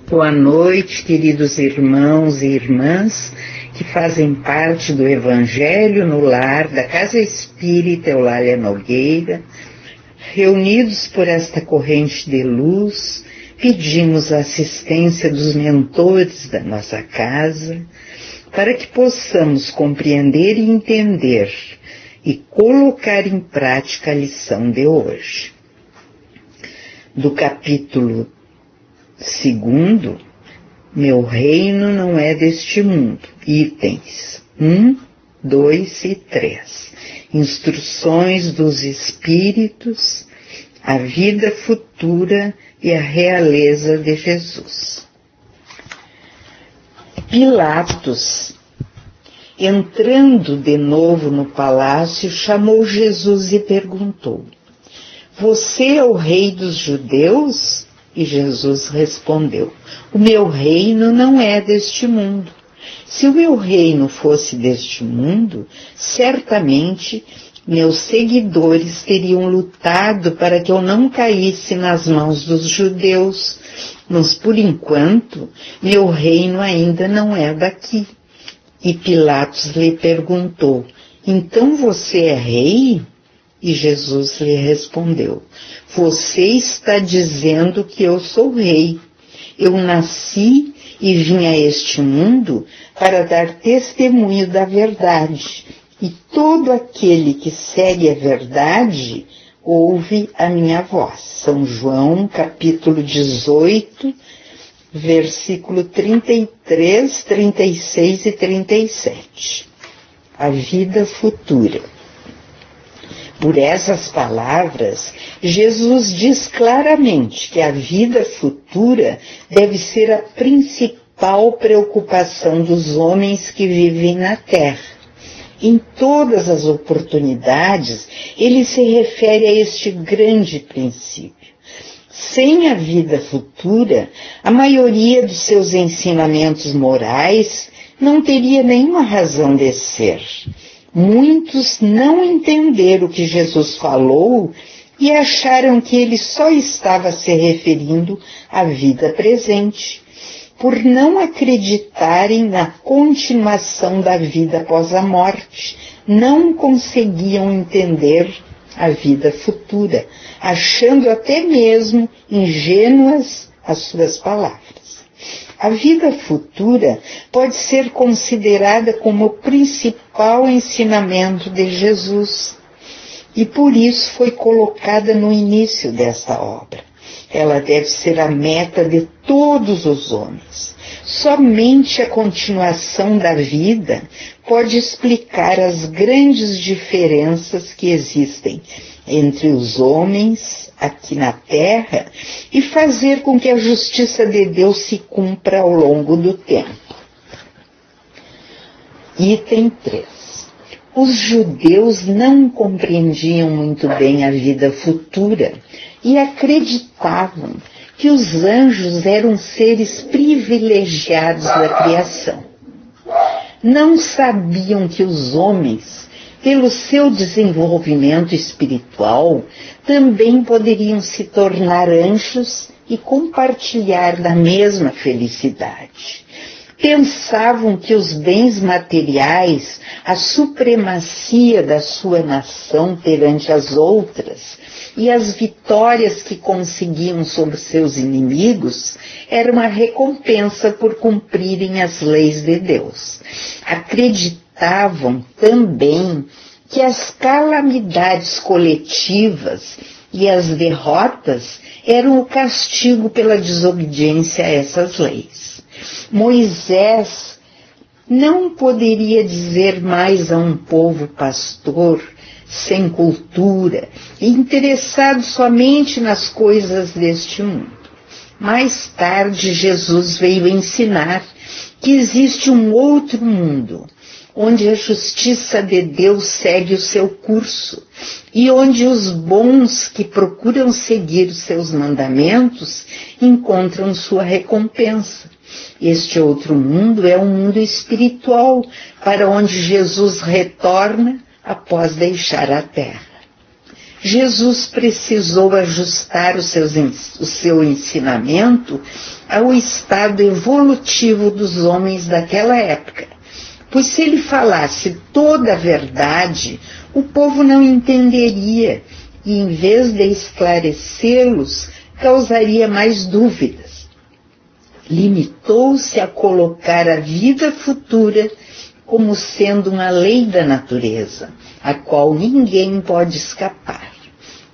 Boa noite, queridos irmãos e irmãs que fazem parte do Evangelho no Lar da Casa Espírita Eulália Nogueira. Reunidos por esta corrente de luz, pedimos a assistência dos mentores da nossa casa para que possamos compreender e entender e colocar em prática a lição de hoje. Do capítulo 2, Meu reino não é deste mundo, itens 1, 2 e 3. Instruções dos Espíritos, a vida futura e a realeza de Jesus. Pilatos, entrando de novo no palácio, chamou Jesus e perguntou: Você é o rei dos judeus? E Jesus respondeu: O meu reino não é deste mundo. Se o meu reino fosse deste mundo, certamente meus seguidores teriam lutado para que eu não caísse nas mãos dos judeus. Mas, por enquanto, meu reino ainda não é daqui. E Pilatos lhe perguntou: Então você é rei? E Jesus lhe respondeu: Você está dizendo que eu sou rei. Eu nasci e vim a este mundo para dar testemunho da verdade. E todo aquele que segue a verdade ouve a minha voz. São João, capítulo 18, versículo 33, 36 e 37. A vida futura. Por essas palavras, Jesus diz claramente que a vida futura deve ser a principal preocupação dos homens que vivem na Terra. Em todas as oportunidades, ele se refere a este grande princípio. Sem a vida futura, a maioria dos seus ensinamentos morais não teria nenhuma razão de ser. Muitos não entenderam o que Jesus falou e acharam que ele só estava se referindo à vida presente, por não acreditarem na continuação da vida após a morte. Não conseguiam entender a vida futura, achando até mesmo ingênuas as suas palavras. A vida futura pode ser considerada como o principal ensinamento de Jesus e por isso foi colocada no início desta obra. Ela deve ser a meta de todos os homens. Somente a continuação da vida pode explicar as grandes diferenças que existem entre os homens aqui na Terra e fazer com que a justiça de Deus se cumpra ao longo do tempo. Item 3. Os judeus não compreendiam muito bem a vida futura e acreditavam que os anjos eram seres privilegiados da criação. Não sabiam que os homens, pelo seu desenvolvimento espiritual, também poderiam se tornar anjos e compartilhar da mesma felicidade. Pensavam que os bens materiais, a supremacia da sua nação perante as outras e as vitórias que conseguiam sobre seus inimigos era uma recompensa por cumprirem as leis de Deus. Acreditavam também que as calamidades coletivas e as derrotas eram o castigo pela desobediência a essas leis. Moisés não poderia dizer mais a um povo pastor, sem cultura, interessado somente nas coisas deste mundo. Mais tarde, Jesus veio ensinar que existe um outro mundo, onde a justiça de Deus segue o seu curso e onde os bons que procuram seguir os seus mandamentos encontram sua recompensa. Este outro mundo é um mundo espiritual, para onde Jesus retorna após deixar a terra. Jesus precisou ajustar o seu ensinamento ao estado evolutivo dos homens daquela época. Pois se ele falasse toda a verdade, o povo não entenderia e, em vez de esclarecê-los, causaria mais dúvidas. Limitou-se a colocar a vida futura como sendo uma lei da natureza, a qual ninguém pode escapar.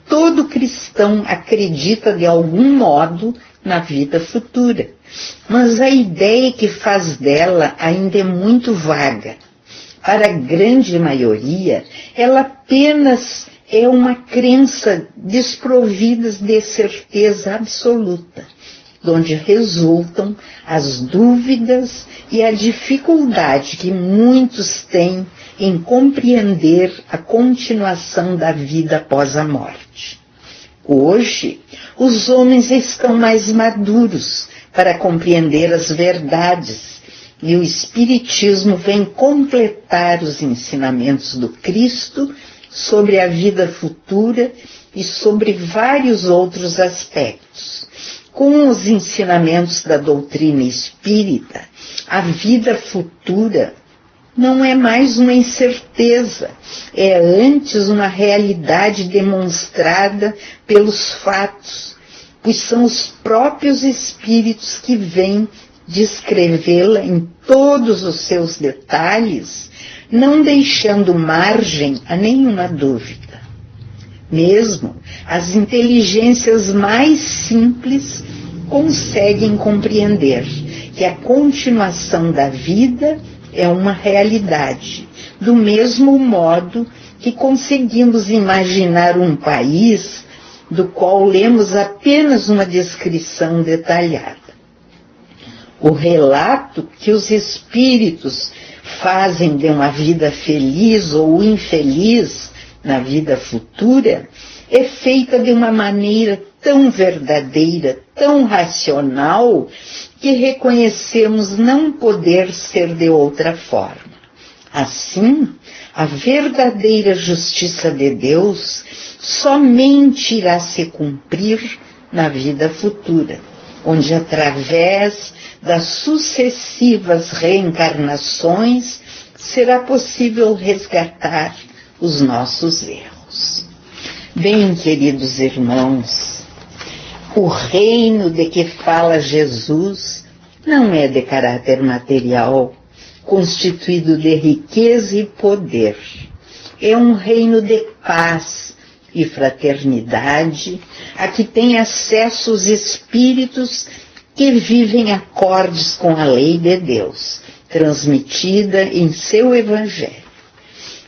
Todo cristão acredita de algum modo na vida futura, mas a ideia que faz dela ainda é muito vaga. Para a grande maioria, ela apenas é uma crença desprovida de certeza absoluta, de onde resultam as dúvidas e a dificuldade que muitos têm em compreender a continuação da vida após a morte. Hoje, os homens estão mais maduros para compreender as verdades, e o Espiritismo vem completar os ensinamentos do Cristo sobre a vida futura e sobre vários outros aspectos. Com os ensinamentos da doutrina espírita, a vida futura não é mais uma incerteza, é antes uma realidade demonstrada pelos fatos, pois são os próprios espíritos que vêm descrevê-la em todos os seus detalhes, não deixando margem a nenhuma dúvida. Mesmo as inteligências mais simples conseguem compreender que a continuação da vida é uma realidade, do mesmo modo que conseguimos imaginar um país do qual lemos apenas uma descrição detalhada. O relato que os espíritos fazem de uma vida feliz ou infeliz na vida futura é feita de uma maneira tão verdadeira, tão racional, que reconhecemos não poder ser de outra forma. Assim, a verdadeira justiça de Deus somente irá se cumprir na vida futura, onde através das sucessivas reencarnações será possível resgatar os nossos erros. Bem, queridos irmãos, o reino de que fala Jesus não é de caráter material, constituído de riqueza e poder. É um reino de paz e fraternidade, a que tem acesso os espíritos que vivem acordes com a lei de Deus, transmitida em seu Evangelho.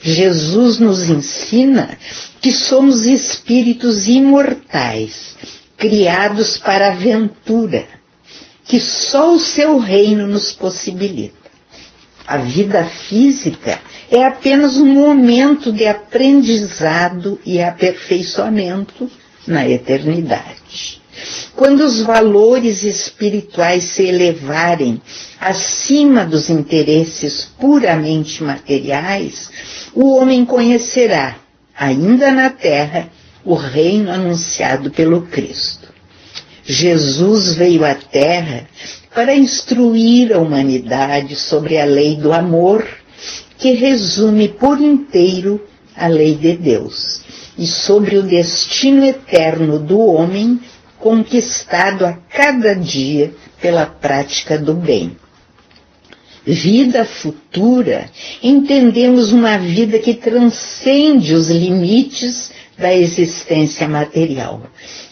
Jesus nos ensina que somos espíritos imortais, criados para a aventura, que só o seu reino nos possibilita. A vida física é apenas um momento de aprendizado e aperfeiçoamento na eternidade. Quando os valores espirituais se elevarem acima dos interesses puramente materiais, o homem conhecerá, ainda na terra, o reino anunciado pelo Cristo. Jesus veio à terra para instruir a humanidade sobre a lei do amor, que resume por inteiro a lei de Deus, e sobre o destino eterno do homem, conquistado a cada dia pela prática do bem. Vida futura, entendemos uma vida que transcende os limites da existência material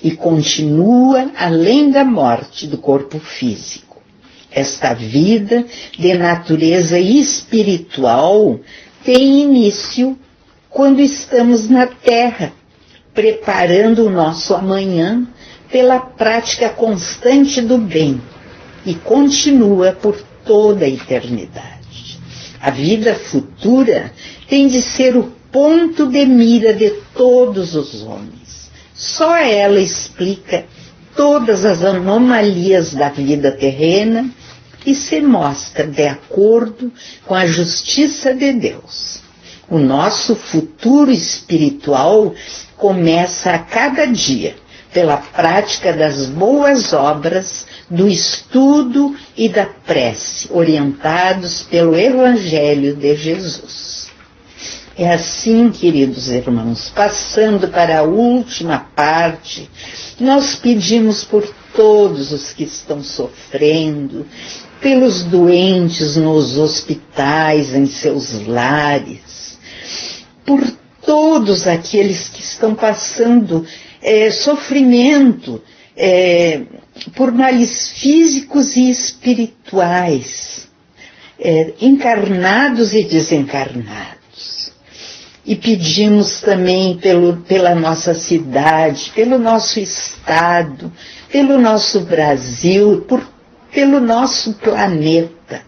e continua além da morte do corpo físico. Esta vida de natureza espiritual tem início quando estamos na Terra, preparando o nosso amanhã pela prática constante do bem, e continua por toda a eternidade. A vida futura tem de ser o ponto de mira de todos os homens. Só ela explica todas as anomalias da vida terrena e se mostra de acordo com a justiça de Deus. O nosso futuro espiritual começa a cada dia, pela prática das boas obras, do estudo e da prece, orientados pelo Evangelho de Jesus. É assim, queridos irmãos, passando para a última parte, nós pedimos por todos os que estão sofrendo, pelos doentes nos hospitais, em seus lares, por todos aqueles que estão passando sofrimento, por males físicos e espirituais, encarnados e desencarnados. E pedimos também pela nossa cidade, pelo nosso estado, pelo nosso Brasil, pelo nosso planeta.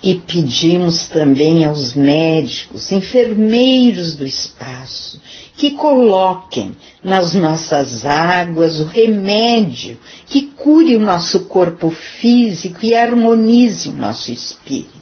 E pedimos também aos médicos, enfermeiros do espaço, que coloquem nas nossas águas o remédio que cure o nosso corpo físico e harmonize o nosso espírito.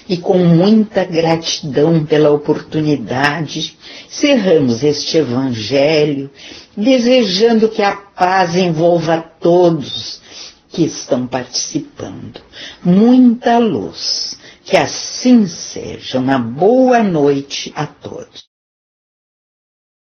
E com muita gratidão pela oportunidade, cerramos este Evangelho, desejando que a paz envolva todos que estão participando. Muita luz, que assim seja. Uma boa noite a todos.